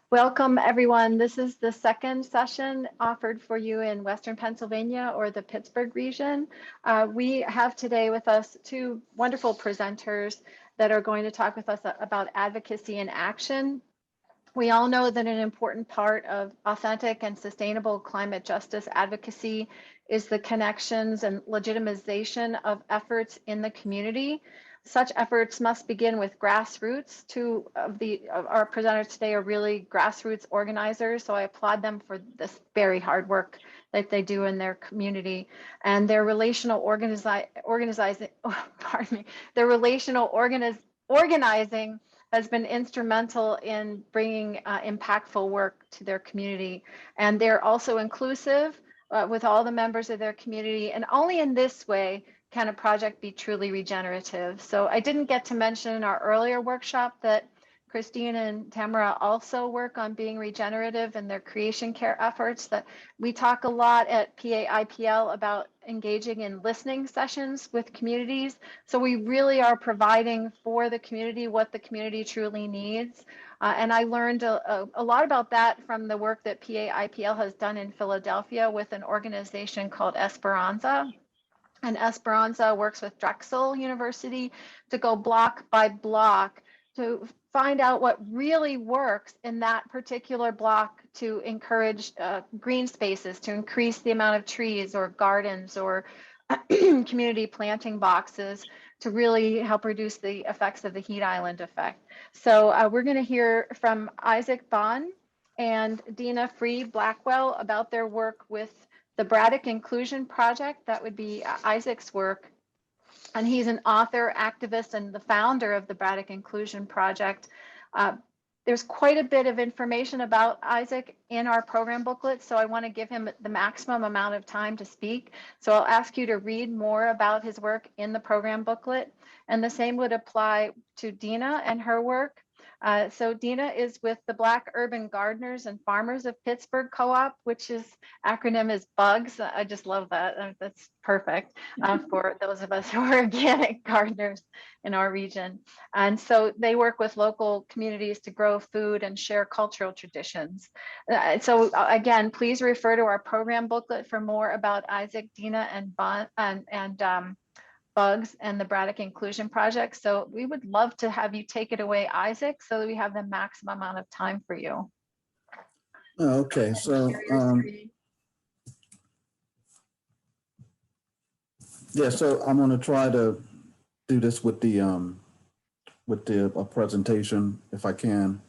Welcome, everyone. This is the second session offered for you in Western Pennsylvania or the Pittsburgh region. We have today with us two wonderful presenters that are going to talk with us about advocacy in action. We all know that an important part of authentic and sustainable climate justice advocacy is the connections and legitimization of efforts in the community. Such efforts must begin with grassroots. Two of our presenters today are really grassroots organizers, so I applaud them for this very hard work that they do in their community. And their relational organizing, their relational organizing has been instrumental in bringing impactful work to their community. And they're also inclusive with all the members of their community. And only in this way can a project be truly regenerative. So I didn't get to mention in our earlier workshop that Christine and Tamara also work on being regenerative in their creation care efforts. That we talk a lot at IPL about engaging in listening sessions with communities. So we really are providing for the community what the community truly needs. And I learned a lot about that from the work that IPL has done in Philadelphia with an organization called Esperanza. And Esperanza works with Drexel University to go block by block to find out what really works in that particular block to encourage green spaces, to increase the amount of trees or gardens or community planting boxes to really help reduce the effects of the heat island effect. So we're going to hear from Isaac Bond and Dina Free Blackwell about their work with the Braddock Inclusion Project. That would be Isaac's work. And he's an author, activist, and the founder of the Braddock Inclusion Project. There's quite a bit of information about Isaac in our program booklet, so I want to give him the maximum amount of time to speak. So I'll ask you to read more about his work in the program booklet. And the same would apply to Dina and her work. So Dina is with the Black Urban Gardeners and Farmers of Pittsburgh Co-op, which is acronym is BUGS. I just love that. That's perfect for those of us who are organic gardeners in our region. And so they work with local communities to grow food and share cultural traditions. So again, please refer to our program booklet for more about Isaac, Dina, and Bugs and the Braddock Inclusion Project. So we would love to have you take it away, Isaac, so that we have the maximum amount of time for you. Okay, so yeah, so I'm going to try to do this with the presentation if I can.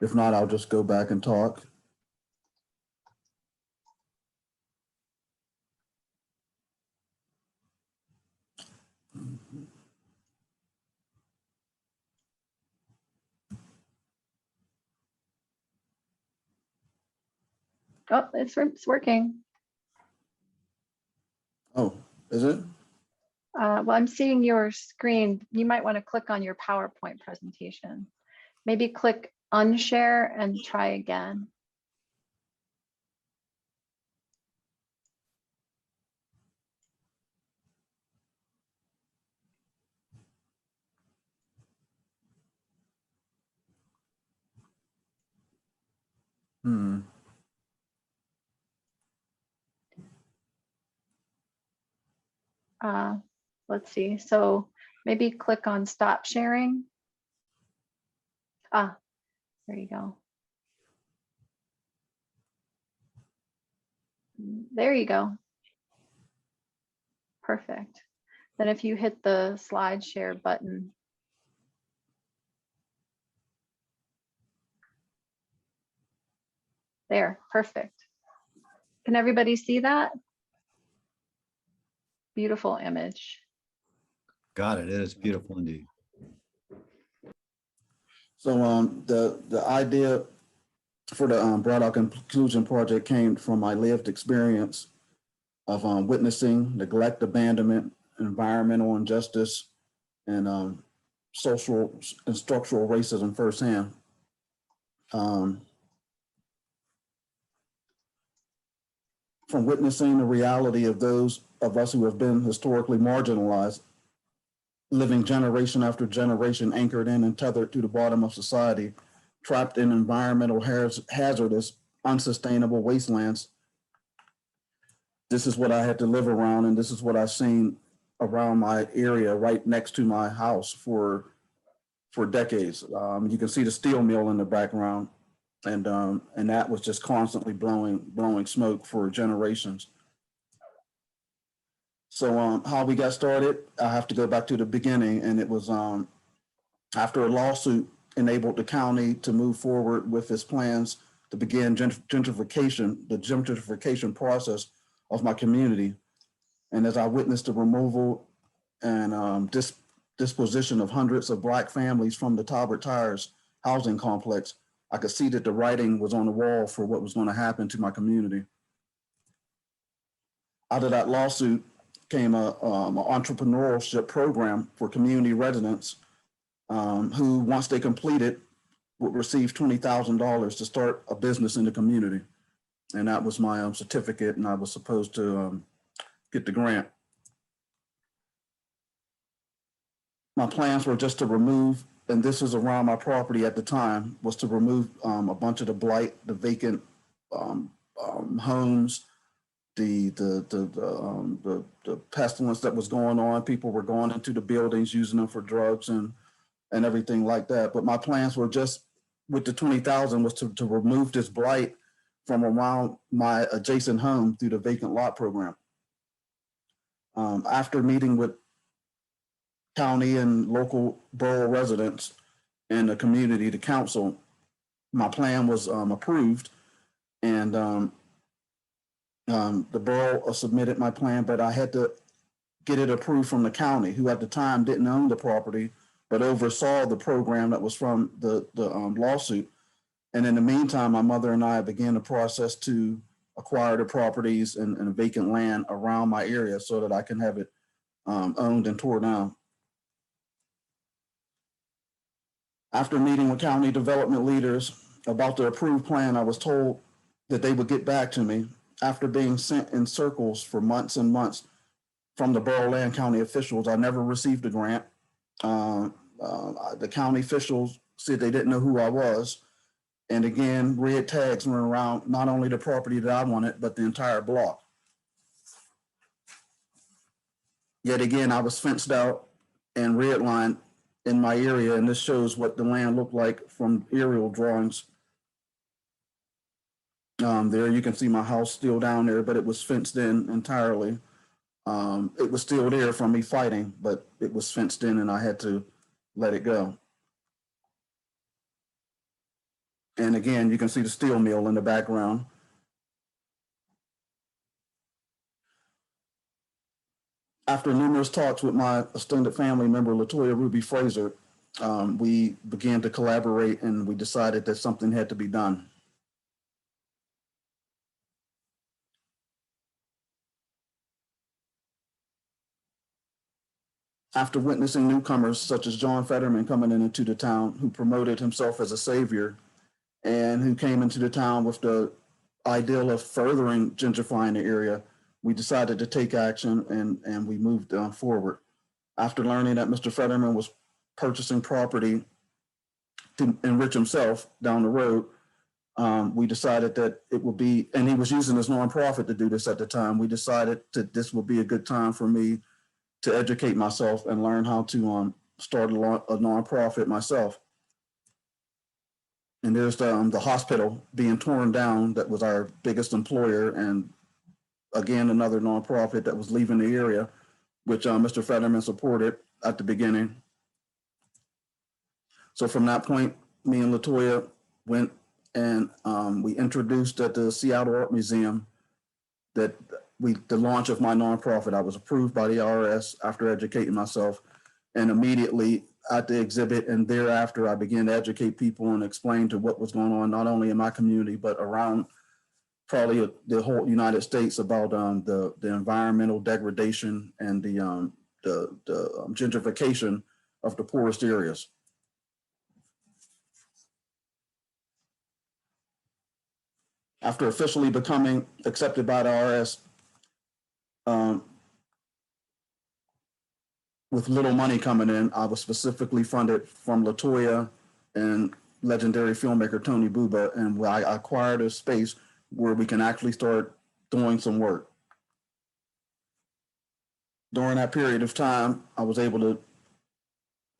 If not, I'll just go back and talk. Oh, it's working. Oh, is it? Well, I'm seeing your screen. You might want to click on your PowerPoint presentation. Maybe click unshare and try again. Let's see. So maybe click on stop sharing. There you go. There you go. Perfect. Then if you hit the slide share button. There, perfect. Can everybody see that? Beautiful image. Got it. It is beautiful indeed. So the idea for the Braddock Inclusion Project came from my lived experience of witnessing neglect, abandonment, environmental injustice, and social and structural racism firsthand. From witnessing the reality of those of us who have been historically marginalized, living generation after generation anchored in and tethered to the bottom of society, trapped in environmental hazardous, unsustainable wastelands. This is what I had to live around, and this is what I've seen around my area right next to my house for decades. You can see the steel mill in the background, and that was just constantly blowing smoke for generations. So how we got started, I have to go back to the beginning, and it was after a lawsuit enabled the county to move forward with its plans to begin gentrification, the gentrification process of my community. And as I witnessed the removal and disposition of hundreds of Black families from the Talbot Tires housing complex, I could see that the writing was on the wall for what was going to happen to my community. Out of that lawsuit came an entrepreneurship program for community residents who, once they completed, would receive $20,000 to start a business in the community. And that was my certificate, and I was supposed to get the grant. My plans were just to remove, and this was around my property at the time, was to remove a bunch of the blight, the vacant homes, the pestilence that was going on. People were going into the buildings, using them for drugs and everything like that. But my plans were just with the 20,000 was to remove this blight from around my adjacent home through the vacant lot program. After meeting with county and local borough residents and the community, the council, my plan was approved, and the borough submitted my plan, but I had to get it approved from the county, who at the time didn't own the property, but oversaw the program that was from the lawsuit. And in the meantime, my mother and I began the process to acquire the properties and vacant land around my area so that I can have it owned and tore down. After meeting with county development leaders about the approved plan, I was told that they would get back to me. After being sent in circles for months and months from the borough and county officials, I never received a grant. The county officials said they didn't know who I was. And again, red tags went around not only the property that I wanted, but the entire block. Yet again, I was fenced out and redlined in my area, and this shows what the land looked like from aerial drawings. There you can see my house still down there, but it was fenced in entirely. It was still there from me fighting, but it was fenced in and I had to let it go. And again, you can see the steel mill in the background. After numerous talks with my extended family member, LaToya Ruby Fraser, we began to collaborate, and we decided that something had to be done. After witnessing newcomers such as John Fetterman coming into the town, who promoted himself as a savior and who came into the town with the ideal of furthering gentrifying the area, we decided to take action, and we moved forward. After learning that Mr. Fetterman was purchasing property to enrich himself down the road, we decided that it would be, and he was using his nonprofit to do this at the time, we decided that this would be a good time for me to educate myself and learn how to start a nonprofit myself. And there's the hospital being torn down that was our biggest employer, and again, another nonprofit that was leaving the area, which Mr. Fetterman supported at the beginning. So from that point, me and LaToya went and we introduced at the Seattle Art Museum that the launch of my nonprofit. I was approved by the IRS after educating myself, and immediately at the exhibit and thereafter, I began to educate people and explain to what was going on, not only in my community, but around probably the whole United States, about the environmental degradation and the gentrification of the poorest areas. After officially becoming accepted by the IRS, with little money coming in, I was specifically funded from LaToya and legendary filmmaker Tony Buba, and I acquired a space where we can actually start doing some work. During that period of time, I was able to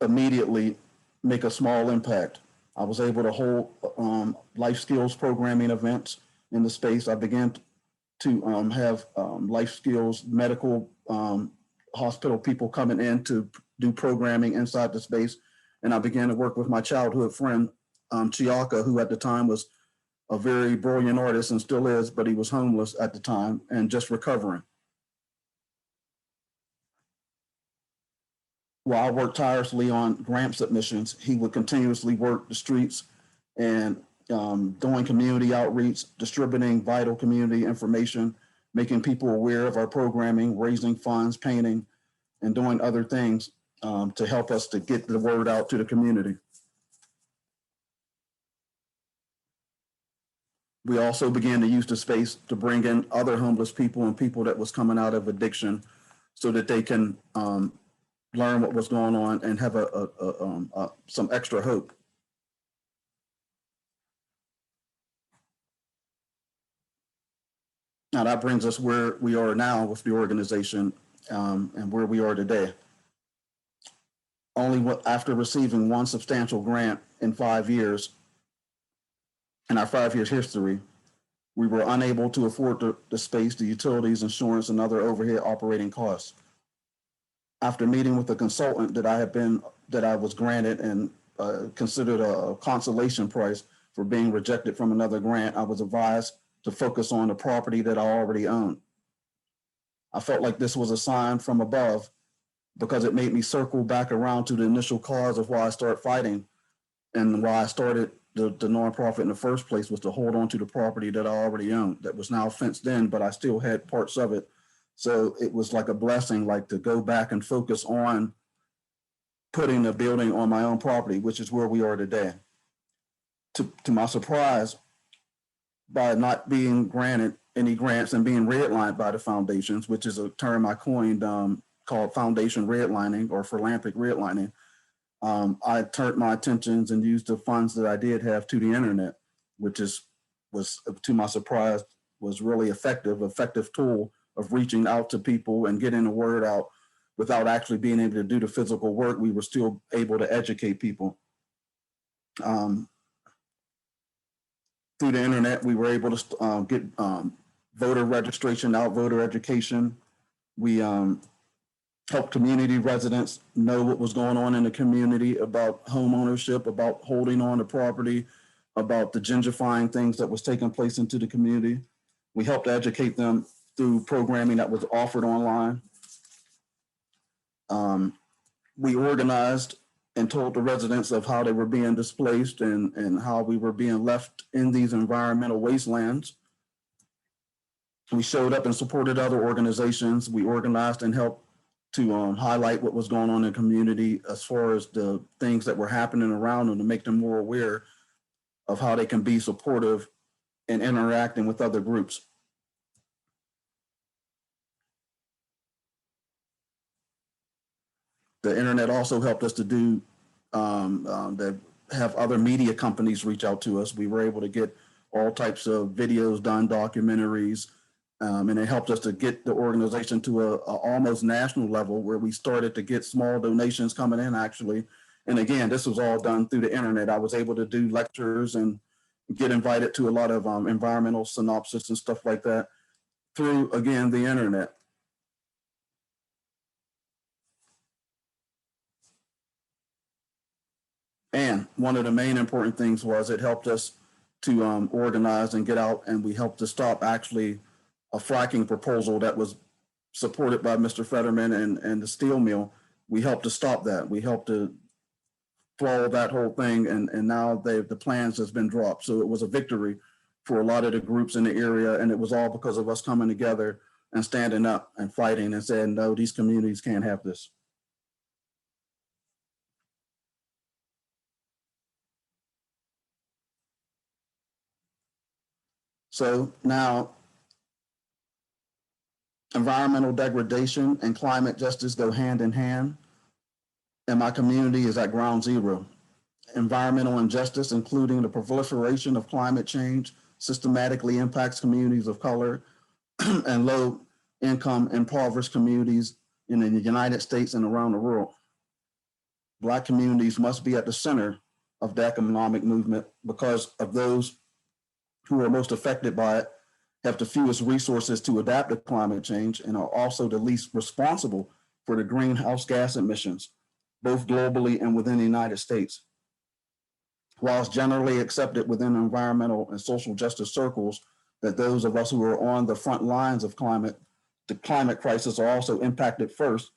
immediately make a small impact. I was able to hold life skills programming events in the space. I began to have life skills medical hospital people coming in to do programming inside the space. And I began to work with my childhood friend, Chiaka, who at the time was a very brilliant artist and still is, but he was homeless at the time and just recovering. While I worked tirelessly on grant submissions, he would continuously work the streets and doing community outreach, distributing vital community information, making people aware of our programming, raising funds, painting, and doing other things to help us to get the word out to the community. We also began to use the space to bring in other homeless people and people that was coming out of addiction so that they can learn what was going on and have some extra hope. Now that brings us where we are now with the organization and where we are today. Only after receiving one substantial grant in 5 years, in our 5 years history, we were unable to afford the space, the utilities, insurance, and other overhead operating costs. After meeting with a consultant that I was granted and considered a consolation price for being rejected from another grant, I was advised to focus on the property that I already owned. I felt like this was a sign from above because it made me circle back around to the initial cause of why I started fighting and why I started the nonprofit in the first place, was to hold on to the property that I already owned that was now fenced in, but I still had parts of it. So it was like a blessing, like to go back and focus on putting the building on my own property, which is where we are today. To my surprise, by not being granted any grants and being redlined by the foundations, which is a term I coined called foundation redlining or philanthropic redlining, I turned my attentions and used the funds that I did have to the internet, which was to my surprise, was really effective tool of reaching out to people and getting the word out without actually being able to do the physical work. We were still able to educate people. Through the internet, we were able to get voter registration out, voter education. We helped community residents know what was going on in the community about home ownership, about holding on to property, about the gentrifying things that was taking place into the community. We helped educate them through programming that was offered online. We organized and told the residents of how they were being displaced and how we were being left in these environmental wastelands. We showed up and supported other organizations. We organized and helped to highlight what was going on in the community as far as the things that were happening around them to make them more aware of how they can be supportive and interacting with other groups. The internet also helped us to do that, have other media companies reach out to us. We were able to get all types of videos done, documentaries, and it helped us to get the organization to a almost national level where we started to get small donations coming in actually. And again, this was all done through the internet. I was able to do lectures and get invited to a lot of environmental synopsis and stuff like that through, again, the internet. And one of the main important things was it helped us to organize and get out, and we helped to stop actually a fracking proposal that was supported by Mr. Fetterman and the steel mill. We helped to stop that. We helped to follow that whole thing, and now the plans has been dropped. So it was a victory for a lot of the groups in the area, and it was all because of us coming together and standing up and fighting and saying, no, these communities can't have this. So now environmental degradation and climate justice go hand in hand, and my community is at ground zero. environmental injustice, including the proliferation of climate change, systematically impacts communities of color and low income impoverished communities in the United States and around the world. Black communities must be at the center of the economic movement because of those who are most affected by it have the fewest resources to adapt to climate change and are also the least responsible for the greenhouse gas emissions, both globally and within the United States. While it's generally accepted within environmental and social justice circles that those of us who are on the front lines of the climate crisis are also impacted first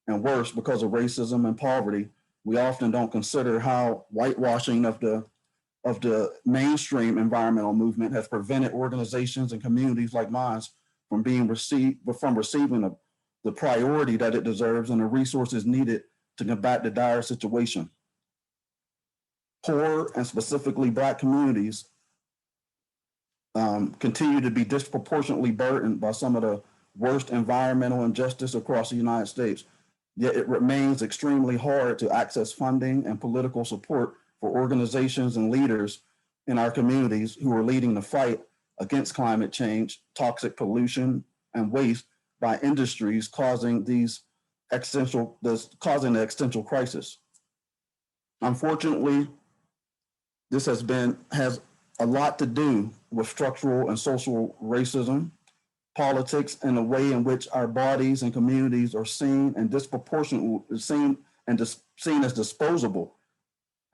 and worse because of racism and poverty, we often don't consider how whitewashing of the mainstream environmental movement has prevented organizations and communities like mine from receiving the priority that it deserves and the resources needed to combat the dire situation. Poor and specifically Black communities continue to be disproportionately burdened by some of the worst environmental injustice across the United States. Yet it remains extremely hard to access funding and political support for organizations and leaders in our communities who are leading the fight against climate change, toxic pollution, and waste by industries causing the existential crisis. Unfortunately, this has a lot to do with structural and social racism, politics, and the way in which our bodies and communities are seen and seen as disposable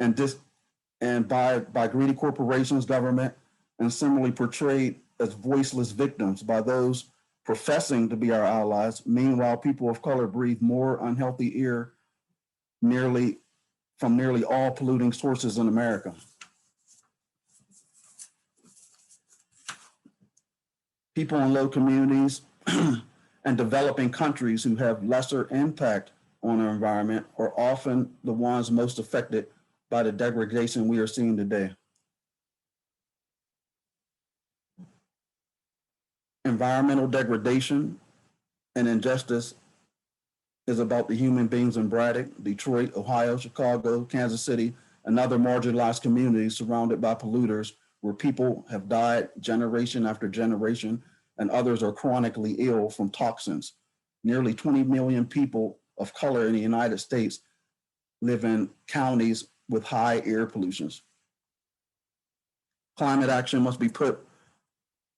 and by greedy corporations, government, and similarly portrayed as voiceless victims by those professing to be our allies. Meanwhile, people of color breathe more unhealthy air from nearly all polluting sources in America. People in low communities and developing countries who have lesser impact on our environment are often the ones most affected by the degradation we are seeing today. Environmental degradation and injustice is about the human beings in Braddock, Detroit, Ohio, Chicago, Kansas City, and other marginalized communities surrounded by polluters where people have died generation after generation and others are chronically ill from toxins. Nearly 20 million people of color in the United States live in counties with high air pollutions. Climate action must be put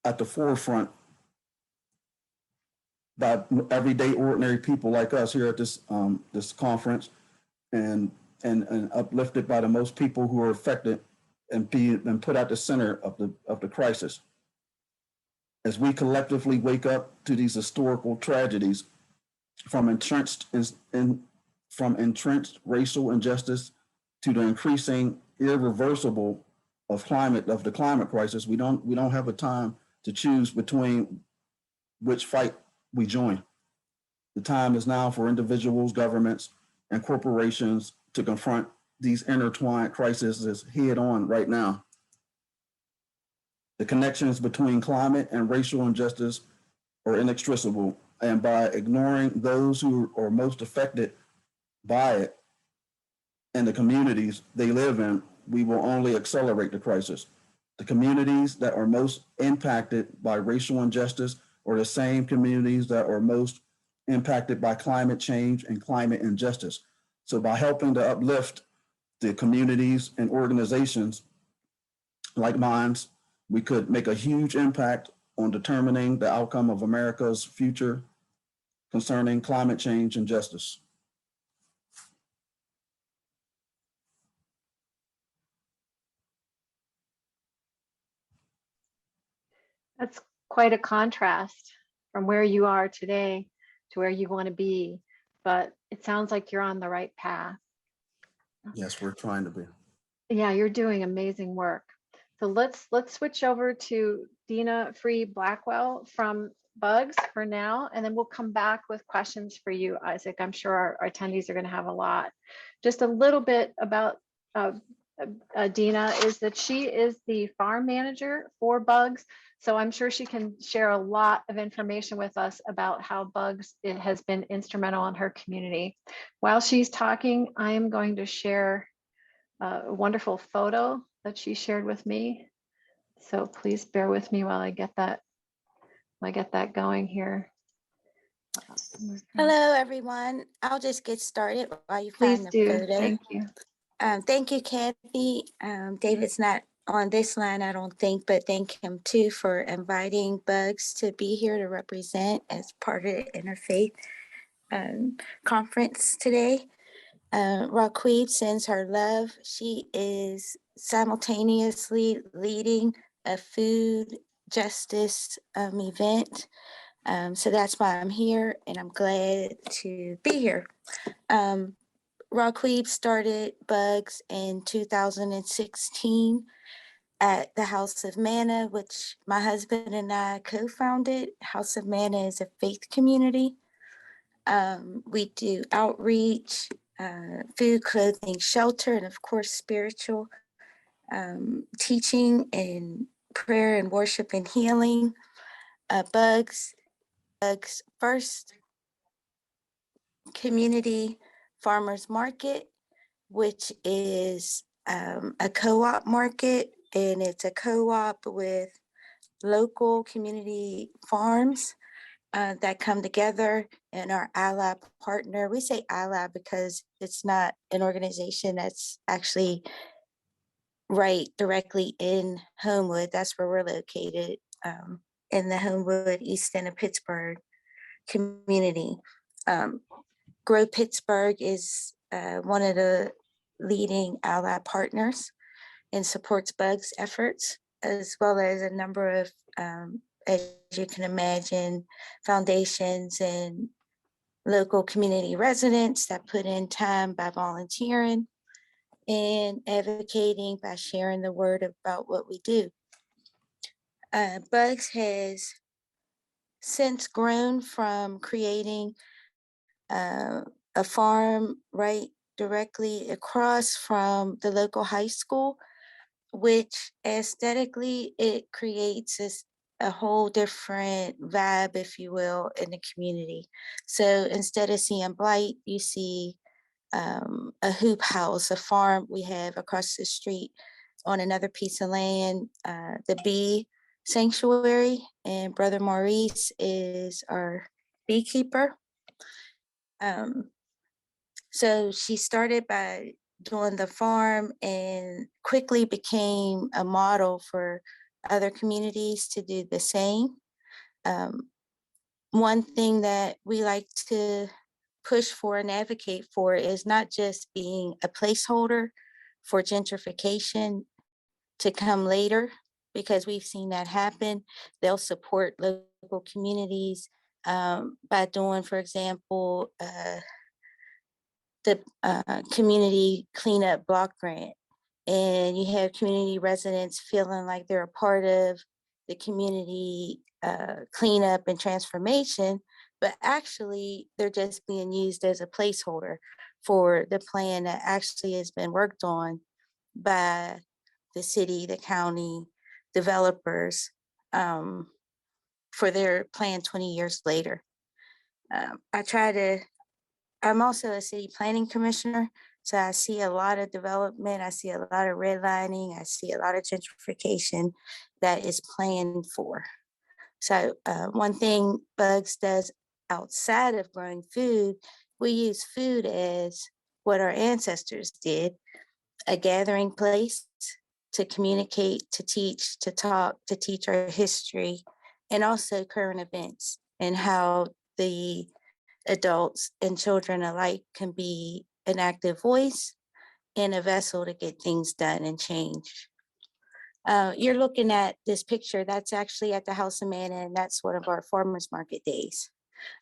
at the forefront by everyday ordinary people like us here at this conference and uplifted by the most people who are affected and put at the center of the crisis. As we collectively wake up to these historical tragedies from entrenched racial injustice to the increasing irreversible of the climate crisis, we don't have a time to choose between which fight we join. The time is now for individuals, governments, and corporations to confront these intertwined crises head on right now. The connections between climate and racial injustice are inextricable, and by ignoring those who are most affected by it and the communities they live in, we will only accelerate the crisis. The communities that are most impacted by racial injustice are the same communities that are most impacted by climate change and climate injustice. So by helping to uplift the communities and organizations like mine, we could make a huge impact on determining the outcome of America's future concerning climate change and justice. That's quite a contrast from where you are today to where you want to be, but it sounds like you're on the right path. Yes, we're trying to be. Yeah, you're doing amazing work. So let's switch over to Dina Free Blackwell from Bugs for now, and then we'll come back with questions for you, Isaac. I'm sure our attendees are going to have a lot. Just a little bit about Dina is that she is the farm manager for Bugs. So I'm sure she can share a lot of information with us about how Bugs has been instrumental in her community. While she's talking, I am going to share a wonderful photo that she shared with me. So please bear with me while I get that going here. Hello, everyone. I'll just get started while you Please find the do. photo. Thank you. Thank you, Kathy. David's not on this line, I don't think, but thank him too for inviting Bugs to be here to represent as part of the Interfaith conference today. Raquib sends her love. She is simultaneously leading a food justice event. So that's why I'm here, and I'm glad to be here. Raquib started Bugs in 2016 at the House of Manna, which my husband and I co-founded. House of Manna is a faith community. We do outreach, food, clothing, shelter, and of course, spiritual teaching and prayer and worship and healing. Bugs first community farmers market, which is a co-op market, and it's a co-op with local community farms that come together and are ally partner. We say ally because it's not an organization that's actually right directly in Homewood. That's where we're located, in the Homewood east end of Pittsburgh community. Grow Pittsburgh is one of the leading ally partners and supports Bugs efforts, as well as a number of, as you can imagine, foundations and local community residents that put in time by volunteering and advocating by sharing the word about what we do. Bugs has since grown from creating a farm right directly across from the local high school, which aesthetically it creates a whole different vibe, if you will, in the community. So instead of seeing blight, you see a hoop house, a farm we have across the street on another piece of land, the bee sanctuary, and Brother Maurice is our beekeeper. So she started by doing the farm and quickly became a model for other communities to do the same. One thing that we like to push for and advocate for is not just being a placeholder for gentrification to come later, because we've seen that happen. They'll support local communities by doing, for example, the community cleanup block grant, and you have community residents feeling like they're a part of the community cleanup and transformation, but actually they're just being used as a placeholder for the plan that actually has been worked on by the city, the county, developers for their plan 20 years later. I'm also a city planning commissioner, so I see a lot of development. I see a lot of redlining. I see a lot of gentrification that is planned for. So one thing Bugs does outside of growing food, we use food as what our ancestors did, a gathering place to communicate, to teach, to talk, to teach our history, and also current events and how the adults and children alike can be an active voice and a vessel to get things done and change. You're looking at this picture, that's actually at the House of Manna, and that's one of our farmers market days.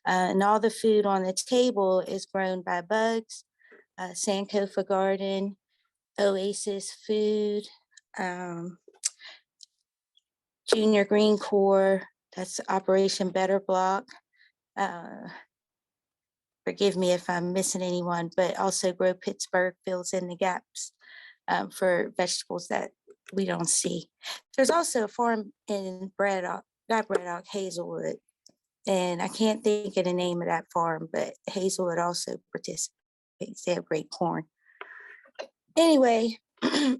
And all the food on the table is grown by Bugs, Sankofa Garden, Oasis Food, Junior Green Corps, that's Operation Better Block. Forgive me if I'm missing anyone, but also Grow Pittsburgh fills in the gaps for vegetables that we don't see. There's also a farm in Hazelwood, and I can't think of the name of that farm, but Hazelwood also participates. They have great corn. Anyway,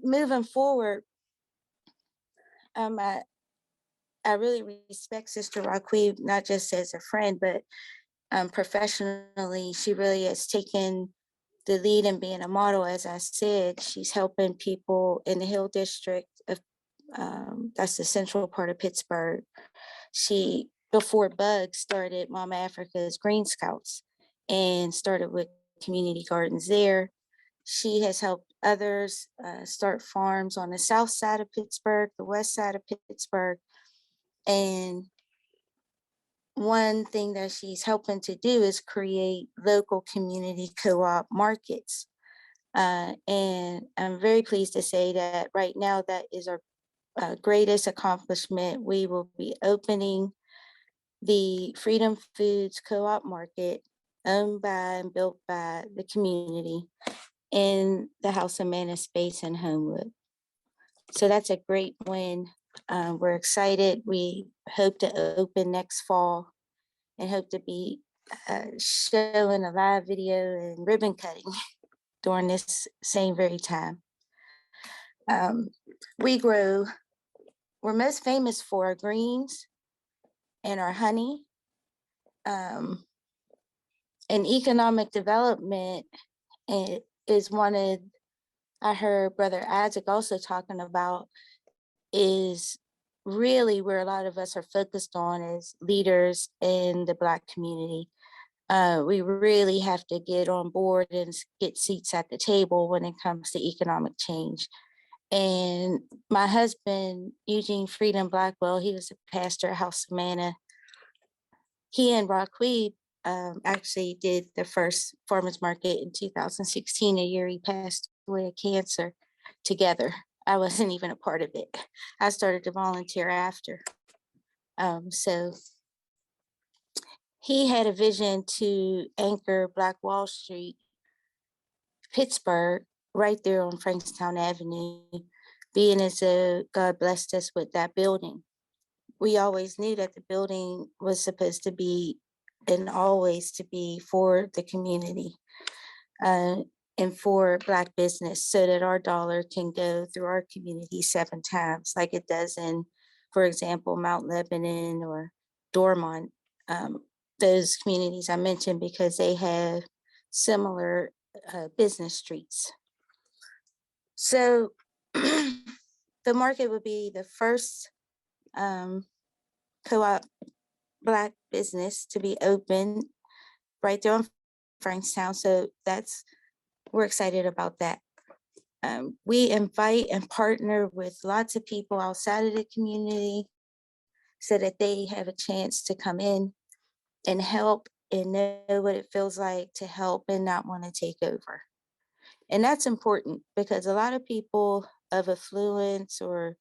moving forward, I really respect Sister Raquel, not just as a friend, but professionally. She really has taken the lead in being a model. As I said, she's helping people in the Hill District of that's the central part of Pittsburgh. She, before Bug, started Mama Africa's Green Scouts and started with community gardens there. She has helped others start farms on the south side of Pittsburgh, the west side of Pittsburgh. And one thing that she's helping to do is create local community co-op markets. And I'm very pleased to say that right now that is our greatest accomplishment. We will be opening the Freedom Foods Co-op Market, owned by and built by the community, in the House of Manna space in Homewood. So that's a great win. We're excited. We hope to open next fall and hope to be showing a live video and ribbon cutting during this same very time. We're most famous for our greens and our honey. And economic development is one of, I heard Brother Isaac also talking about, is really where a lot of us are focused on as leaders in the Black community. We really have to get on board and get seats at the table when it comes to economic change. And my husband, Eugene Freedom Blackwell, he was a pastor at House of Manna. He and Raquel actually did the first farmers market in 2016, a year he passed away of cancer, together. I wasn't even a part of it. I started to volunteer after. So he had a vision to anchor Black Wall Street, Pittsburgh, right there on Frankstown Avenue, being as though God blessed us with that building. We always knew that the building was supposed to be and always to be for the community and for Black business, so that our dollar can go through our community 7 times, like it does in, for example, Mount Lebanon or Dormont, those communities I mentioned, because they have similar business streets. So the market would be the first co-op Black business to be open right there on Frankstown. So we're excited about that. We invite and partner with lots of people outside of the community so that they have a chance to come in and help and know what it feels like to help and not want to take over. And that's important because a lot of people of affluence or,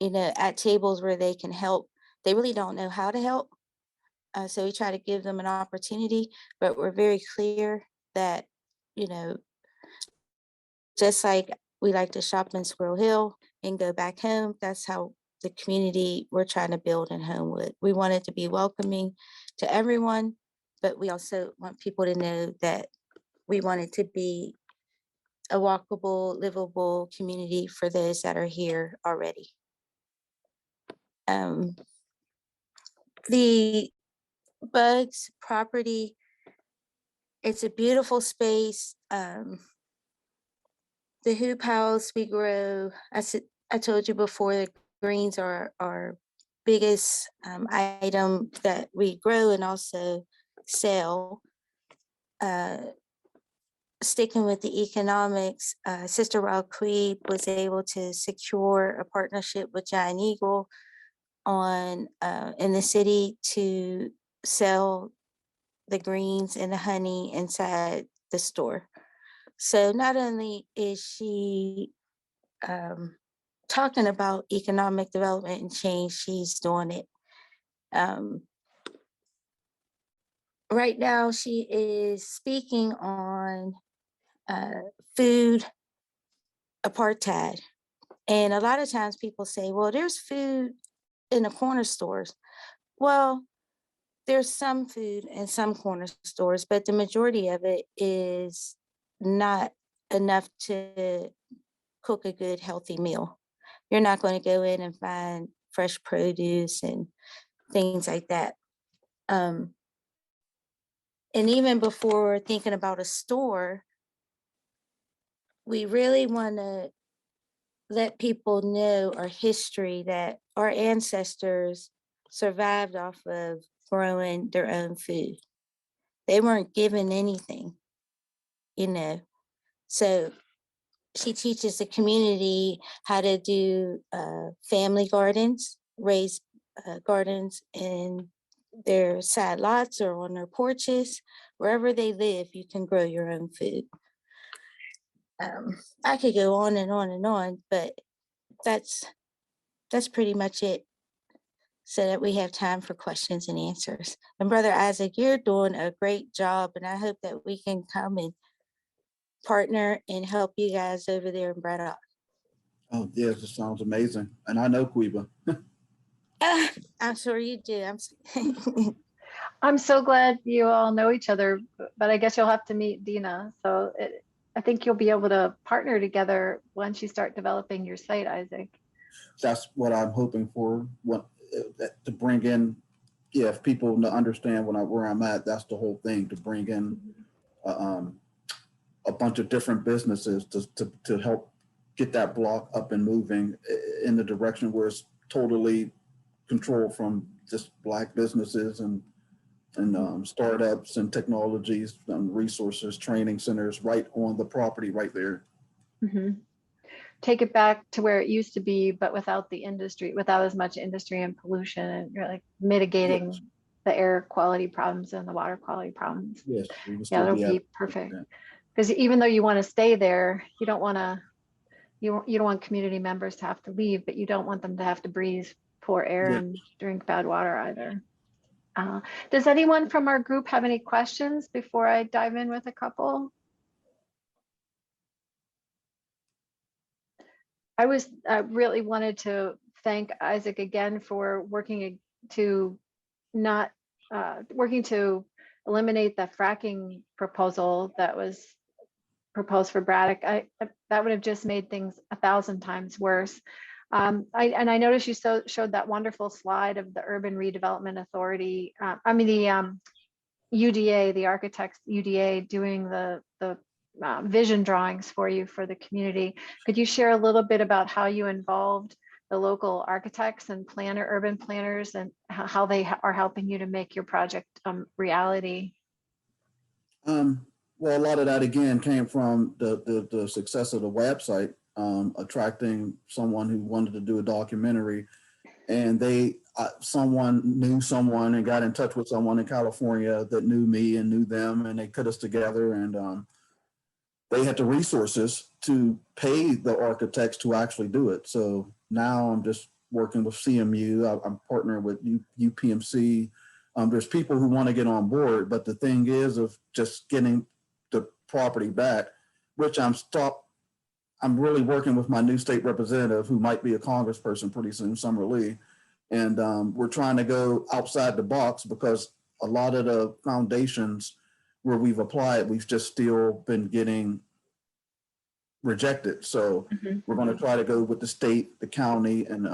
at tables where they can help, they really don't know how to help. So we try to give them an opportunity, but we're very clear that, just like we like to shop in Squirrel Hill and go back home, that's how the community we're trying to build in Homewood. We want it to be welcoming to everyone, but we also want people to know that we want it to be a walkable, livable community for those that are here already. The Bugs property, it's a beautiful space. The hoop house we grow, I told you before, the greens are our biggest item that we grow and also sell. Sticking with the economics, Sister Raquel was able to secure a partnership with Giant Eagle in the city to sell the greens and the honey inside the store. So not only is she talking about economic development and change, she's doing it. Right now, she is speaking on food apartheid. And a lot of times people say, well, there's food in the corner stores. Well, there's some food in some corner stores, but the majority of it is not enough to cook a good, healthy meal. You're not going to go in and find fresh produce and things like that. And even before thinking about a store, we really want to let people know our history, that our ancestors survived off of growing their own food. They weren't given anything, you know. So she teaches the community how to do family gardens, raise gardens in their side lots or on their porches. Wherever they live, you can grow your own food. I could go on and on and on, but that's pretty much it, so that we have time for questions and answers. And Brother Isaac, you're doing a great job, and I hope that we can come and partner and help you guys over there in Braddock. Oh, yes, it sounds amazing. And I know Cuba. I'm sure you do. I'm so glad you all know each other, but I guess you'll have to meet Dina. So I think you'll be able to partner together once you start developing your site, Isaac. That's what I'm hoping for. To bring in, yeah, if people understand where I'm at, that's the whole thing, to bring in a bunch of different businesses to help get that block up and moving in the direction where it's totally controlled from just Black businesses and startups and technologies and resources, training centers right on the property right there. Mm-hmm. Take it back to where it used to be, but without the industry, without as much industry and pollution, and really mitigating Yes. the air quality problems and the water quality problems. Yes, we would Yeah, still that'll be be perfect. Because even though you want to stay there, you don't want to, you don't want community members to have to leave, but you don't want them to have to breathe poor air Yeah. and drink bad water either. Does anyone from our group have any questions before I dive in with a couple? I really wanted to thank Isaac again for working to eliminate the fracking proposal that was proposed for Braddock. That would have just made things 1,000 times worse. I noticed you showed that wonderful slide of the Urban Redevelopment Authority. The UDA, the architects UDA, doing the vision drawings for you for the community. Could you share a little bit about how you involved the local architects and urban planners, and how they are helping you to make your project reality? Well, a lot of that again came from the success of the website, attracting someone who wanted to do a documentary, and someone knew someone and got in touch with someone in California that knew me and knew them, and they put us together, and they had the resources to pay the architects to actually do it. So now I'm just working with CMU. I'm partnering with UPMC. There's people who want to get on board, but the thing is of just getting the property back, which I'm really working with my new state representative, who might be a congressperson pretty soon, Summer Lee. And we're trying to go outside the box, because a lot of the foundations where we've applied, we've just still been getting rejected. So we're going to try to go with the state, the county, and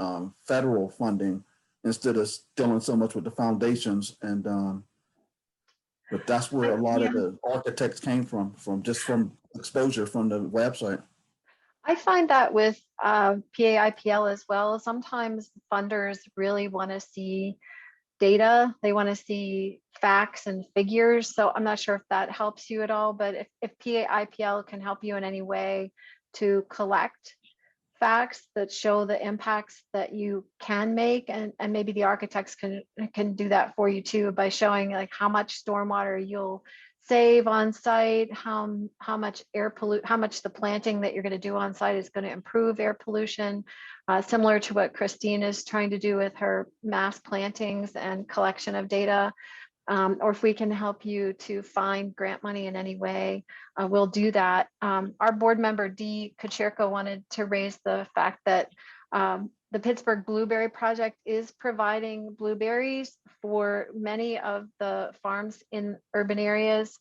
federal funding, instead of dealing so much with the foundations. And but that's where a lot of the architects came from exposure from the website. I find that with PAIPL as well. Sometimes funders really want to see data. They want to see facts and figures. So I'm not sure if that helps you at all, but if PAIPL can help you in any way to collect facts that show the impacts that you can make, and maybe the architects can do that for you too, by showing like how much stormwater you'll save on site, how much the planting that you're going to do on site is going to improve air pollution, similar to what Christine is trying to do with her mass plantings and collection of data. Or if we can help you to find grant money in any way, we'll do that. Our board member, Dee Kucherko, wanted to raise the fact that the Pittsburgh Blueberry Project is providing blueberries for many of the farms in urban areas.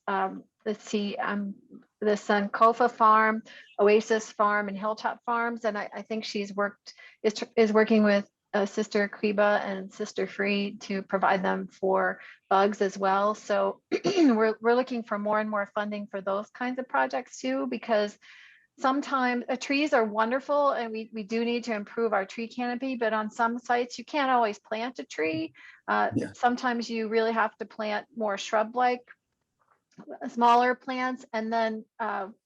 Let's see, I'm the Sankofa Farm, Oasis Farm, and Hilltop Farms. And I think she's is working with Sister Kriba and Sister Free to provide them for bugs as well. So we're looking for more and more funding for those kinds of projects too, because sometimes trees are wonderful and we do need to improve our tree canopy, but on some sites you can't always plant a tree. Yeah. Sometimes you really have to plant more shrub-like smaller plants. And then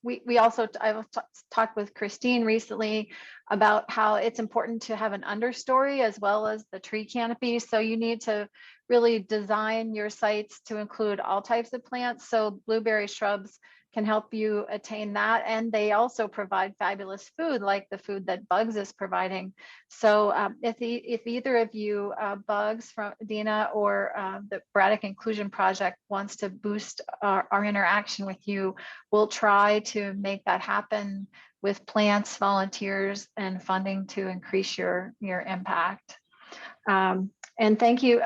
we also, I've talked with Christine recently about how it's important to have an understory as well as the tree canopy. So you need to really design your sites to include all types of plants. So blueberry shrubs can help you attain that. And they also provide fabulous food, like the food that Bugs is providing. So if either of you, Bugs from Dina or the Braddock Inclusion Project wants to boost our interaction with you, we'll try to make that happen with plants, volunteers, and funding to increase your impact. And thank you,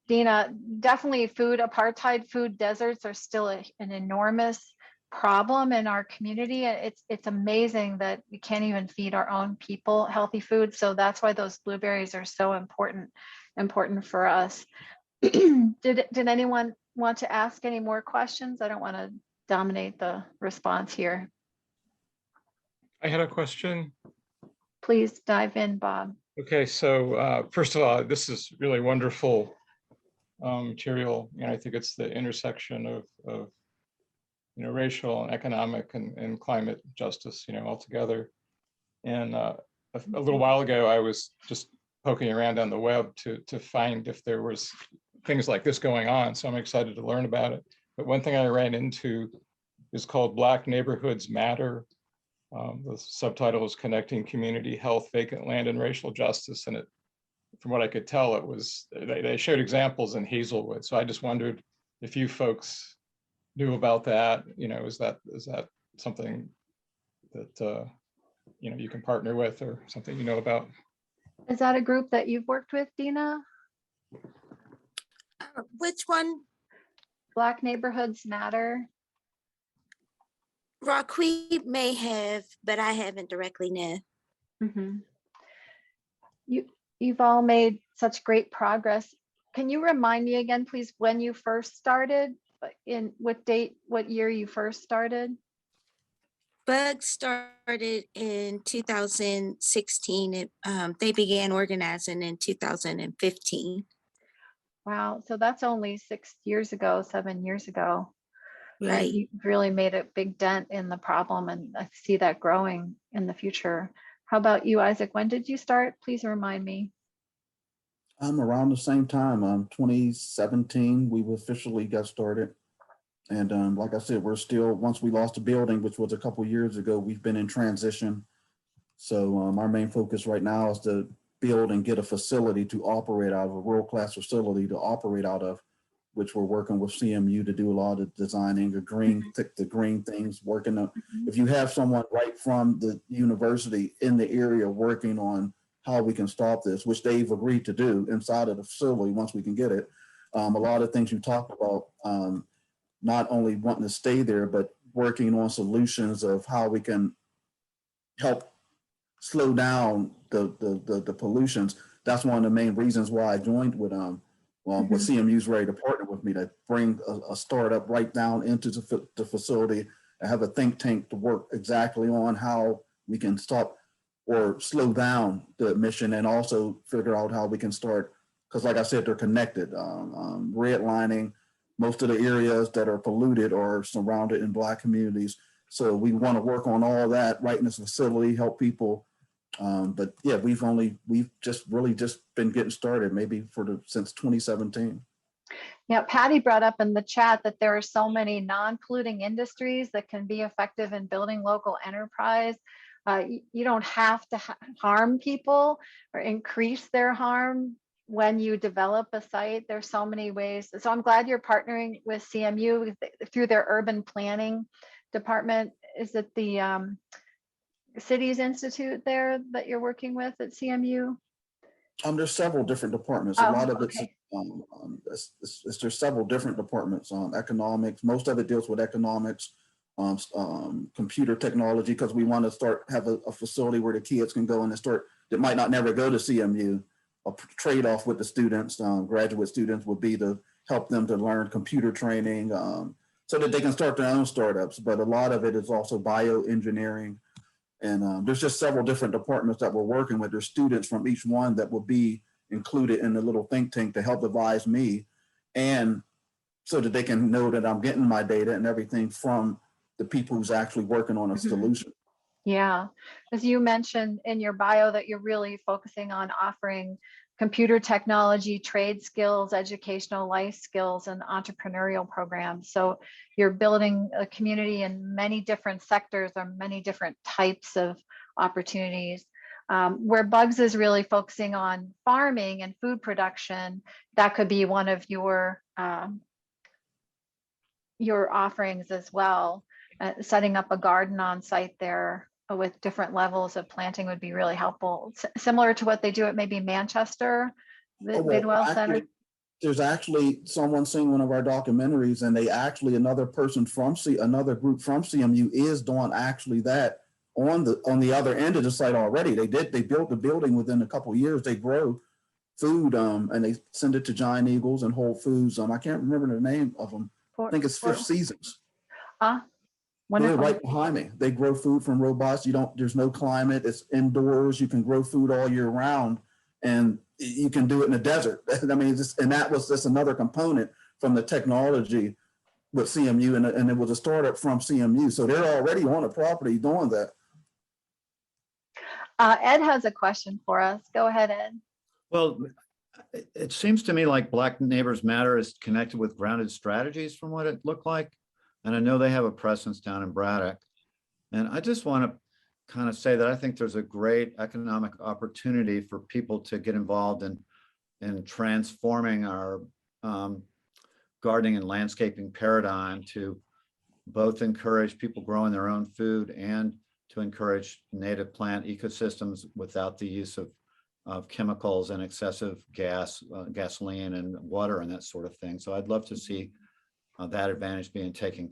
Dina. Definitely food apartheid, food deserts are still an enormous problem in our community. It's amazing that we can't even feed our own people healthy food. So that's why those blueberries are so important for us. Did anyone want to ask any more questions? I don't want to dominate the response here. I had a question. Please dive in, Bob. Okay, so first of all, this is really wonderful material, and I think it's the intersection of racial and economic and climate justice, all together. And a little while ago, I was just poking around on the web to find if there was things like this going on. So I'm excited to learn about it. But one thing I ran into is called Black Neighborhoods Matter. The subtitle is Connecting Community Health, Vacant Land, and Racial Justice. And from what I could tell, they showed examples in Hazelwood. So I just wondered if you folks knew about that. Is that something that you can partner with, or something you know about? Is that a group that you've worked with, Dina? Which one? Black Neighborhoods Matter. Raqui may have, but I haven't directly known. Mm-hmm. You've all made such great progress. Can you remind me again, please, when you first started? In what date, what year you first started? Bug started in 2016. They began organizing in 2015. Wow, so that's only 6 years ago, 7 years ago. Right. You really made a big dent in the problem, and I see that growing in the future. How about you, Isaac? When did you start? Please remind me. Around the same time, 2017, we officially got started. And like I said, we're still, once we lost the building, which was a couple of years ago, we've been in transition. So our main focus right now is to build and get a facility to operate out of, a world-class facility to operate out of, which we're working with CMU to do a lot of designing, the green things, working on. If you have someone right from the university in the area working on how we can stop this, which they've agreed to do inside of the facility once we can get it. A lot of things you talked about, not only wanting to stay there, but working on solutions of how we can help slow down the pollutions. That's one of the main reasons why I joined with CMU's ready to partner with me to bring a startup right down into the facility and have a think tank to work exactly on how we can stop or slow down the emission, and also figure out how we can start, because like I said, they're connected. Redlining, most of the areas that are polluted are surrounded in Black communities. So we want to work on all that right in this facility, help people. But yeah, we've just been getting started, maybe since 2017. Yeah, Patty brought up in the chat that there are so many non-polluting industries that can be effective in building local enterprise. You don't have to harm people or increase their harm when you develop a site. There's so many ways. So I'm glad you're partnering with CMU through their urban planning department. Is it the Cities Institute there that you're working with at CMU? There's several different departments. A lot of it's there's several different departments. Economics, most of it deals with economics. computer technology, because we want to have a facility where the kids can go in and start, that might not never go to CMU. A trade-off with the students, graduate students, would be to help them to learn computer training so that they can start their own startups. But a lot of it is also bioengineering. And there's just several different departments that we're working with. There's students from each one that will be included in the little think tank to help advise me, and so that they can know that I'm getting my data and everything from the people who's actually working on a solution. Yeah, as you mentioned in your bio that you're really focusing on offering computer technology, trade skills, educational life skills, and entrepreneurial programs. So you're building a community in many different sectors or many different types of opportunities. Where Bugs is really focusing on farming and food production, that could be one of your offerings as well. Setting up a garden on site there with different levels of planting would be really helpful. Similar to what they do at maybe Manchester, the Bidwell Center. There's actually someone seeing one of our documentaries, and they actually, another person from another group from CMU is doing actually that on the other end of the site already. They built the building within a couple of years. They grow food and they send it to Giant Eagles and Whole Foods. I can't remember the name of them. I think it's Fifth Seasons. Wonderful. They're right behind me. They grow food from robots. There's no climate. It's indoors. You can grow food all year round, and you can do it in the desert. I mean, and that was just another component from the technology with CMU, and it was a startup from CMU. So they're already on the property doing that. Ed has a question for us. Go ahead, Ed. Well, it seems to me like Black Neighbors Matter is connected with Grounded Strategies from what it looked like. And I know they have a presence down in Braddock. And I just want to kind of say that I think there's a great economic opportunity for people to get involved in transforming our gardening and landscaping paradigm to both encourage people growing their own food and to encourage native plant ecosystems without the use of chemicals and excessive gasoline and water and that sort of thing. So I'd love to see that advantage being taken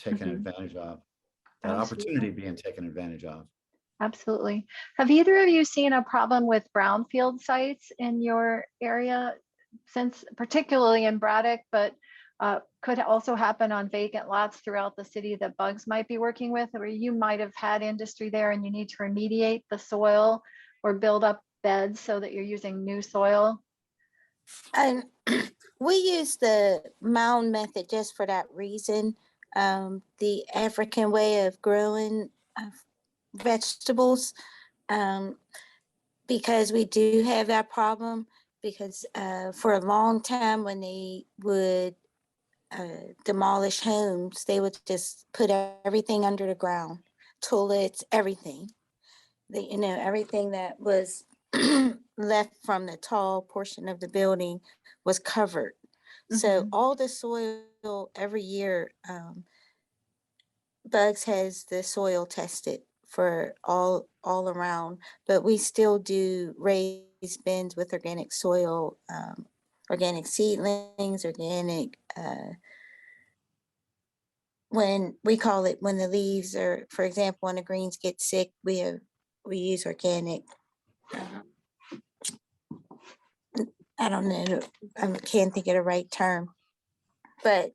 advantage of, that opportunity being taken advantage of. Absolutely. Have either of you seen a problem with brownfield sites in your area, since particularly in Braddock, but could also happen on vacant lots throughout the city that Bugs might be working with, where you might have had industry there and you need to remediate the soil or build up beds so that you're using new soil? And we use the mound method just for that reason. The African way of growing vegetables, because we do have that problem, because for a long time when they would demolish homes, they would just put everything under the ground, toilets, everything. Everything that was left from the tall portion of the building was covered. So all the soil every year, Bugs has the soil tested for all around, but we still do raised bins with organic soil, organic seedlings, organic, when we call it, when the leaves are, for example, when the greens get sick, we use organic. I don't know, I can't think of the right term, but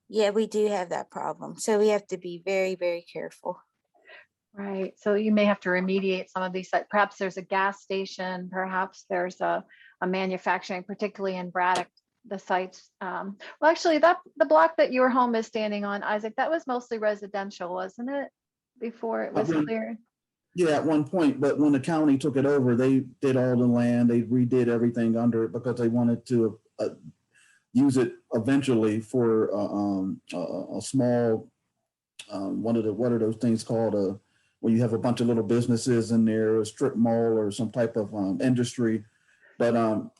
yeah, we do have that problem. So we have to be very, very careful. Right. So you may have to remediate some of these sites. Perhaps there's a gas station, perhaps there's a manufacturing, particularly in Braddock, the sites. Well, actually, the block that your home is standing on, Isaac, that was mostly residential, wasn't it? Before it was cleared? Yeah, at one point, but when the county took it over, they did all the land, they redid everything under it because they wanted to use it eventually for a small, what are those things called, where you have a bunch of little businesses in there, a strip mall or some type of industry. But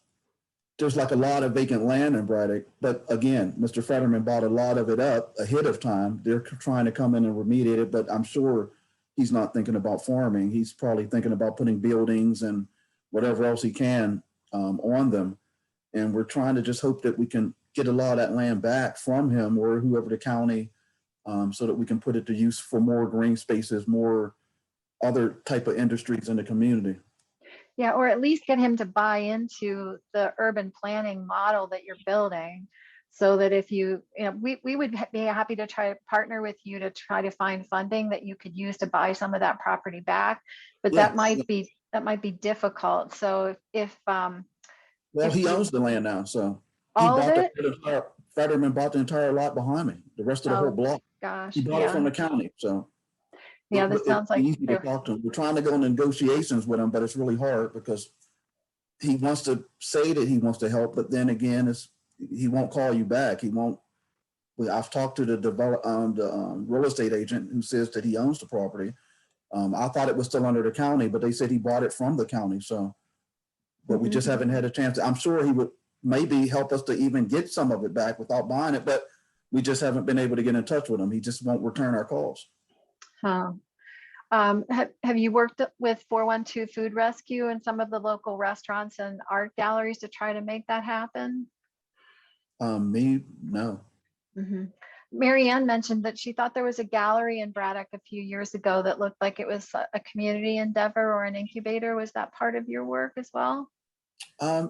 there's like a lot of vacant land in Braddock. But again, Mr. Fetterman bought a lot of it up ahead of time. They're trying to come in and remediate it, but I'm sure he's not thinking about farming. He's probably thinking about putting buildings and whatever else he can on them. And we're trying to just hope that we can get a lot of that land back from him or whoever the county so that we can put it to use for more green spaces, more other type of industries in the community. Yeah, or at least get him to buy into the urban planning model that you're building, so that if we would be happy to try to partner with you to try to find funding that you could use to buy some of that property back, but Yeah. that might be difficult. So Well, if he you owns the land now, so he all of bought it, Fetterman bought the entire lot behind me, the rest of the whole oh block. He gosh, bought it from the county, so. yeah, this It's sounds like easy to talk to him. We're trying to go in negotiations with him, but it's really hard because he wants to say that he wants to help, but then again, he won't call you back. He won't. I've talked to the real estate agent who says that he owns the property. I thought it was still under the county, but they said he bought it from the county. So, but we just haven't had a chance. I'm sure he would maybe help us to even get some of it back without buying it, but we just haven't been able to get in touch with him. He just won't return our calls. huh. Have you worked with 412 Food Rescue and some of the local restaurants and art galleries to try to make that happen? Me, no. Mm-hmm. Mary Ann mentioned that she thought there was a gallery in Braddock a few years ago that looked like it was a community endeavor or an incubator. Was that part of your work as well?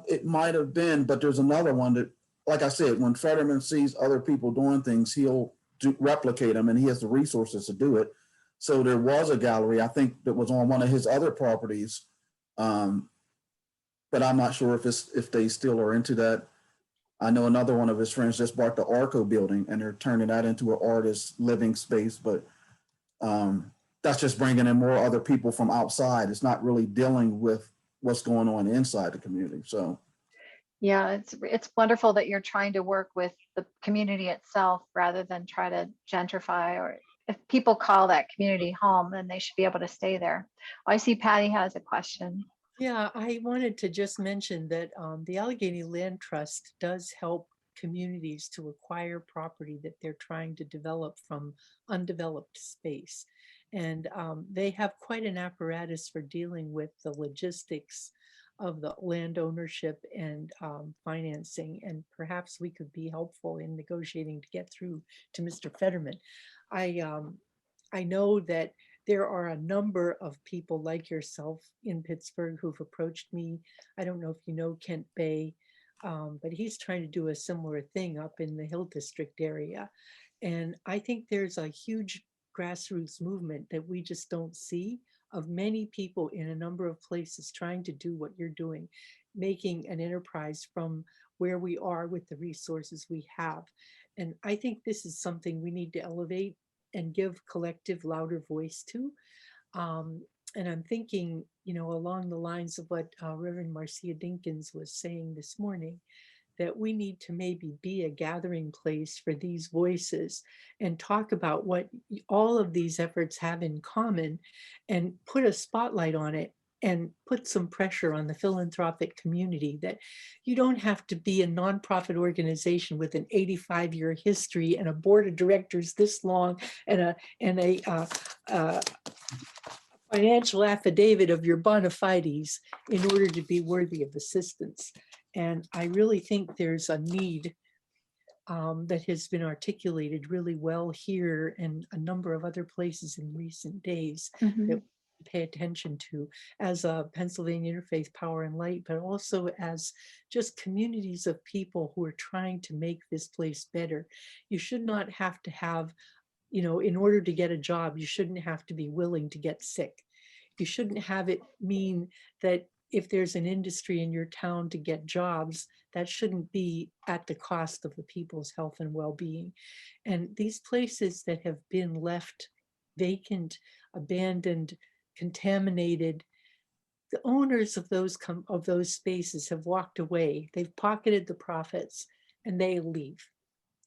It might have been, but there's another one that, like I said, when Fetterman sees other people doing things, he'll replicate them, and he has the resources to do it. So there was a gallery, I think, that was on one of his other properties, but I'm not sure if they still are into that. I know another one of his friends just bought the Arco building, and they're turning that into an artist living space, but that's just bringing in more other people from outside. It's not really dealing with what's going on inside the community. So Yeah, it's wonderful that you're trying to work with the community itself rather than try to gentrify, or if people call that community home, then they should be able to stay there. I see Patty has a question. Yeah, I wanted to just mention that the Allegheny Land Trust does help communities to acquire property that they're trying to develop from undeveloped space. And they have quite an apparatus for dealing with the logistics of the land ownership and financing. And perhaps we could be helpful in negotiating to get through to Mr. Fetterman. I know that there are a number of people like yourself in Pittsburgh who've approached me. I don't know if you know Kent Bay, but he's trying to do a similar thing up in the Hill District area. And I think there's a huge grassroots movement that we just don't see, of many people in a number of places trying to do what you're doing, making an enterprise from where we are with the resources we have. And I think this is something we need to elevate and give collective louder voice to. And I'm thinking, along the lines of what Reverend Marcia Dinkins was saying this morning, that we need to maybe be a gathering place for these voices and talk about what all of these efforts have in common and put a spotlight on it and put some pressure on the philanthropic community that you don't have to be a nonprofit organization with an 85-year history and a board of directors this long and a financial affidavit of your bona fides in order to be worthy of assistance. And I really think there's a need that has been articulated really well here and a number of other places in recent days that we pay attention to as a Pennsylvania Interfaith Power and Light, but also as just communities of people who are trying to make this place better. You should not have to have, in order to get a job, you shouldn't have to be willing to get sick. You shouldn't have it mean that if there's an industry in your town to get jobs, that shouldn't be at the cost of the people's health and well-being. And these places that have been left vacant, abandoned, contaminated, the owners of those spaces have walked away. They've pocketed the profits and they leave.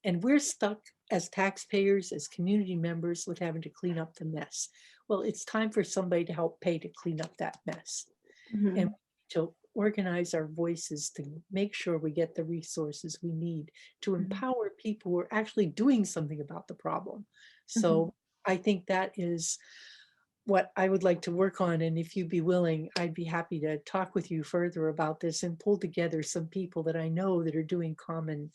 And we're stuck as taxpayers, as community members, with having to clean up the mess. Well, it's time for somebody to help pay to clean up that mess. And to organize our voices to make sure we get the resources we need to empower people who are actually doing something about the problem. So I think that is what I would like to work on. And if you'd be willing, I'd be happy to talk with you further about this and pull together some people that I know that are doing common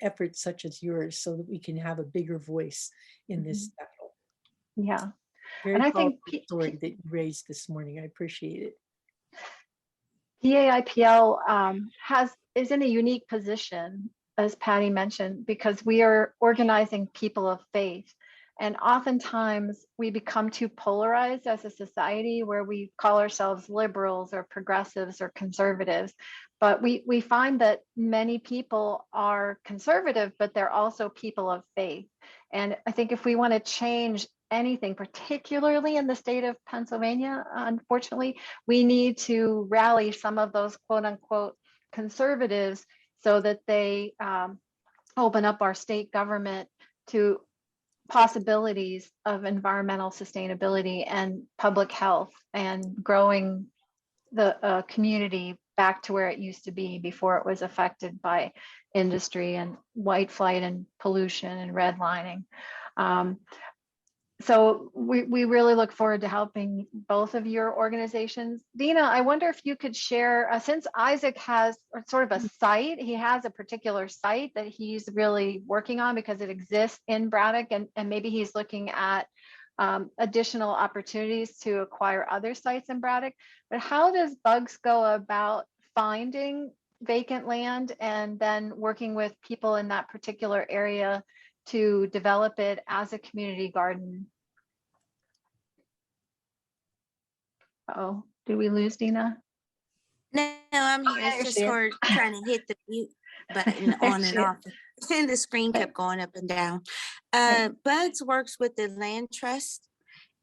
efforts such as yours so that we can have a bigger voice in this battle. Yeah. Very And I powerful think story that you raised this morning. I appreciate it. PAIPL is in a unique position, as Patty mentioned, because we are organizing people of faith. And oftentimes we become too polarized as a society where we call ourselves liberals or progressives or conservatives. But we find that many people are conservative, but they're also people of faith. And I think if we want to change anything, particularly in the state of Pennsylvania, unfortunately, we need to rally some of those quote unquote conservatives so that they open up our state government to possibilities of environmental sustainability and public health and growing the community back to where it used to be before it was affected by industry and white flight and pollution and redlining. So we really look forward to helping both of your organizations. Dina, I wonder if you could share, since Isaac has sort of a site, he has a particular site that he's really working on because it exists in Braddock, and maybe he's looking at additional opportunities to acquire other sites in Braddock. But how does Bugs go about finding vacant land and then working with people in that particular area to develop it as a community garden? Oh, did we lose Dina? No, I'm here. there It's just she is. hard trying to hit the mute button There on she and is. off. And the screen kept going up and down. Right. Bugs works with the land trust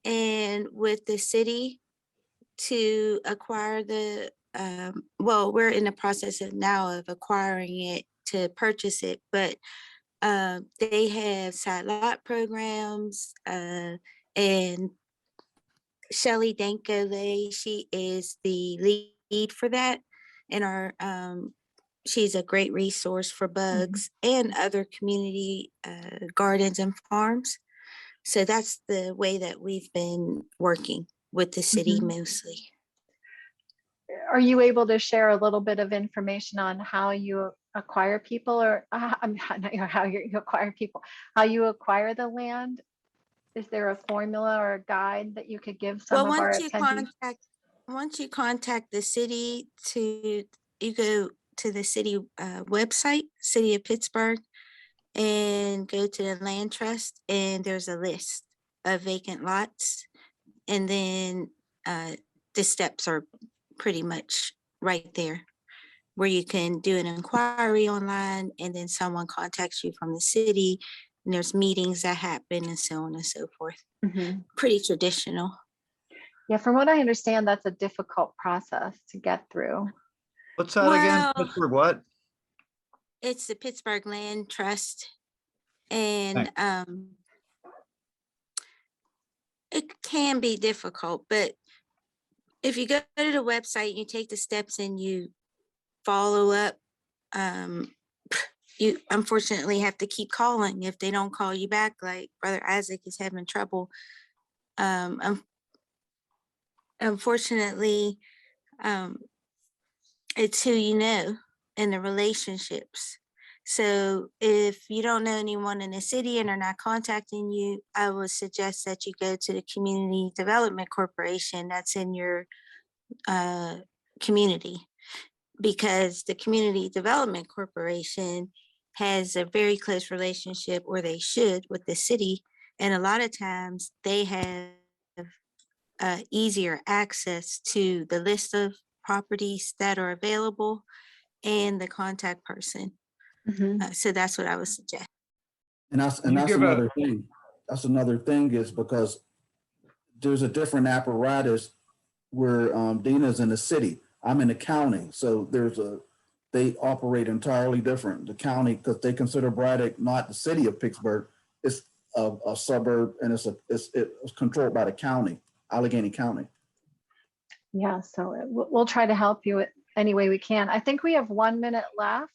and with the city to acquire the, well, we're in the process of now of acquiring it to purchase it, but they have side lot programs, and Shelly Dankole, she is the lead for that. And she's a great resource for Bugs and other community gardens and farms. So that's the way that we've been working with the city mostly. Are you able to share a little bit of information on how you acquire people, or how you acquire people, how you acquire the land? Is there a formula or a guide that you could give some Well, of our attendees? once you contact the city, you go to the city website, City of Pittsburgh, and go to the land trust, and there's a list of vacant lots, and then the steps are pretty much right there, where you can do an inquiry online, and then someone contacts you from the city, and there's meetings that happen and so on and so forth. Pretty traditional. Yeah, from what I understand, that's a difficult process to get through. What's that again? Pittsburgh what? It's the Pittsburgh Land Trust. And it can be difficult, but if you go to the website, you take the steps and you follow up, you unfortunately have to keep calling. If they don't call you back, like Brother Isaac is having trouble, unfortunately, it's who you know and the relationships. So if you don't know anyone in the city and are not contacting you, I would suggest that you go to the Community Development Corporation that's in your community, because the Community Development Corporation has a very close relationship, or they should, with the city. And a lot of times they have easier access to the list of properties that are available and the contact person. So that's what I would suggest. And that's another thing. That's another thing, is because there's a different apparatus where Dina's in the city, I'm in the county. So they operate entirely different. The county, because they consider Braddock not the city of Pittsburgh, it's a suburb, and it's controlled by the county, Allegheny County. Yeah, so we'll try to help you any way we can. I think we have 1 minute left.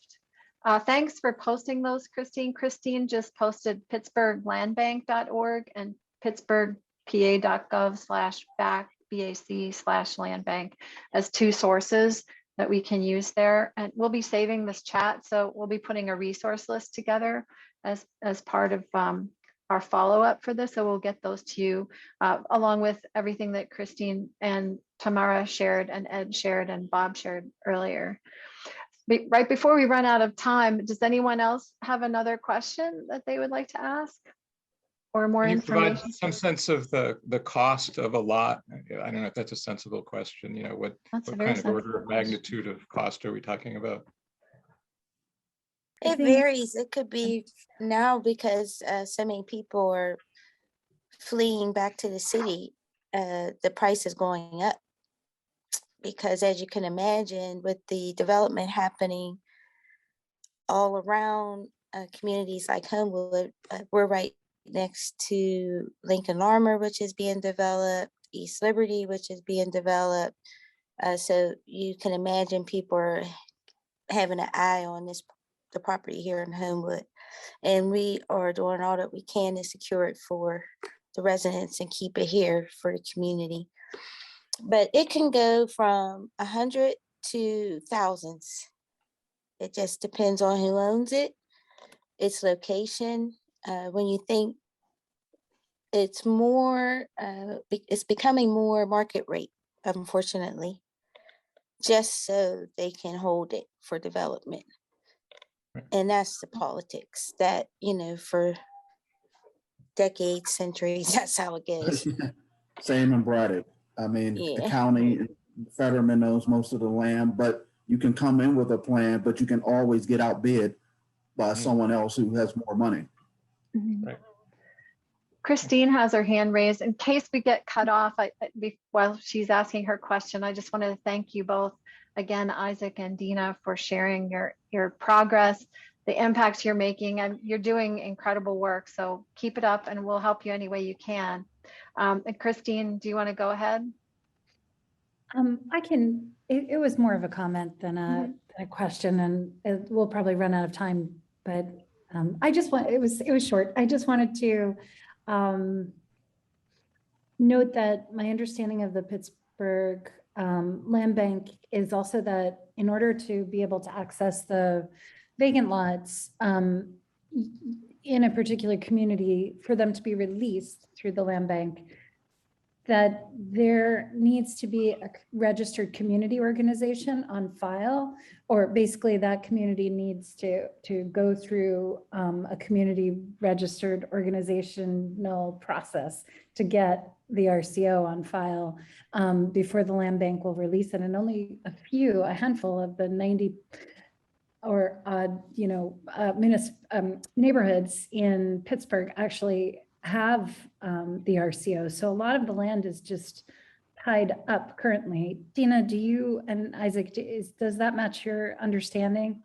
Thanks for posting those, Christine. Christine just posted pittsburghlandbank.org and pittsburghpa.gov/back/landbank as two sources that we can use there. And we'll be saving this chat, so we'll be putting a resource list together as part of our follow-up for this. So we'll get those to you along with everything that Christine and Tamara shared and Ed shared and Bob shared earlier. Right before we run out of time, does anyone else have another question that they would like to ask? Or more Can you provide information? some sense of the cost of a lot? I don't know if that's a sensible question. You know, what kind of order of magnitude of cost are we talking about? It varies. It could be now because so many people are fleeing back to the city. The price is going up because, as you can imagine, with the development happening all around communities like Homewood, we're right next to Lincoln Armour, which is being developed, East Liberty, which is being developed. So you can imagine people are having an eye on the property here in Homewood. And we are doing all that we can to secure it for the residents and keep it here for the community. But it can go from 100 to thousands. It just depends on who owns it, its location. When you think it's more, it's becoming more market rate, unfortunately, just so they can hold it for development. And that's the politics that, you know, for decades, centuries, that's how it goes. Same in Braddock. I mean, the county, Fetterman knows most of the land, but you can come in with a plan, but you can always get outbid by someone else who has more money. Right. Christine has her hand raised. In case we get cut off while she's asking her question, I just wanted to thank you both again, Isaac and Dina, for sharing your progress, the impacts you're making, and you're doing incredible work. So keep it up and we'll help you any way you can. And Christine, do you want to go ahead? I can, it was more of a comment than a question, and we'll probably run out of time, but it was short. I just wanted to note that my understanding of the Pittsburgh land bank is also that in order to be able to access the vacant lots in a particular community, for them to be released through the land bank, that there needs to be a registered community organization on file, or basically that community needs to go through a community registered organizational process to get the RCO on file before the land bank will release it. And only a handful of the 90 or neighborhoods in Pittsburgh actually have the RCO. So a lot of the land is just tied up currently. Dina, do you and Isaac, does that match your understanding?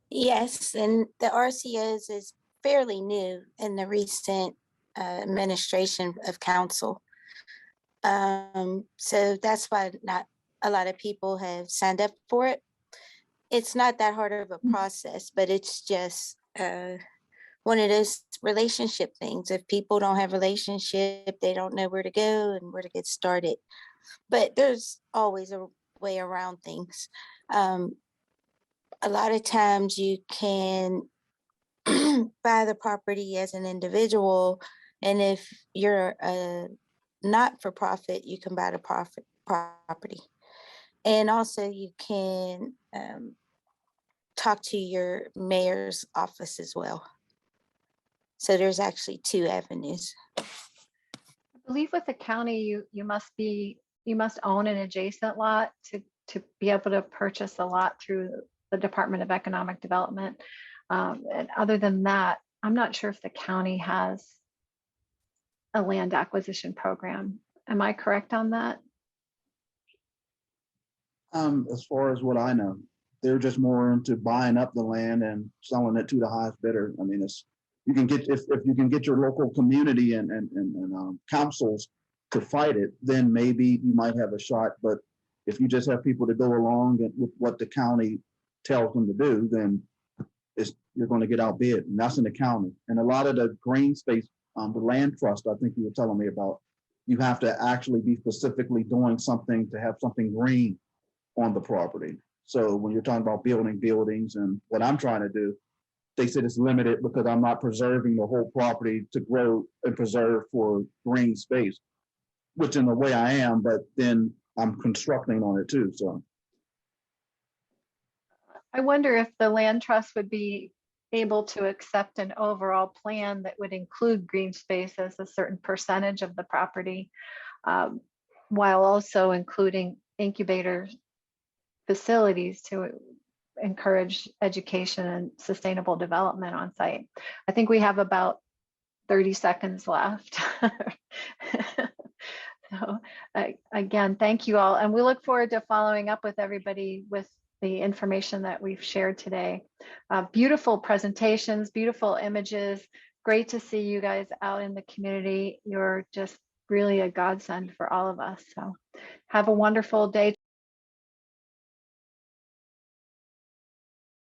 Yes, and the RCOs is fairly new in the recent administration of council. So that's why not a lot of people have signed up for it. It's not that hard of a process, but it's just one of those relationship things. If people don't have relationship, they don't know where to go and where to get started. But there's always a way around things. A lot of times you can buy the property as an individual, and if you're a not-for-profit, you can buy the property. And also you can talk to your mayor's office as well. So there's actually two avenues. I believe with the county, you must own an adjacent lot to be able to purchase a lot through the Department of Economic Development. And other than that, I'm not sure if the county has a land acquisition program. Am I correct on that? As far as what I know, they're just more into buying up the land and selling it to the highest bidder. I mean, if you can get your local community and councils to fight it, then maybe you might have a shot. But if you just have people to go along with what the county tells them to do, then you're going to get outbid, and that's in the county. And a lot of the green space, the land trust, I think you were telling me about, you have to actually be specifically doing something to have something green on the property. So when you're talking about building buildings and what I'm trying to do, they said it's limited because I'm not preserving the whole property to grow and preserve for green space, which in a way I am, but then I'm constructing on it too, so. I wonder if the land trust would be able to accept an overall plan that would include green space as a certain percentage of the property, while also including incubator facilities to encourage education and sustainable development on site. I think we have about 30 seconds left. So again, thank you all. And we look forward to following up with everybody with the information that we've shared today. Beautiful presentations, beautiful images. Great to see you guys out in the community. You're just really a godsend for all of us. So have a wonderful day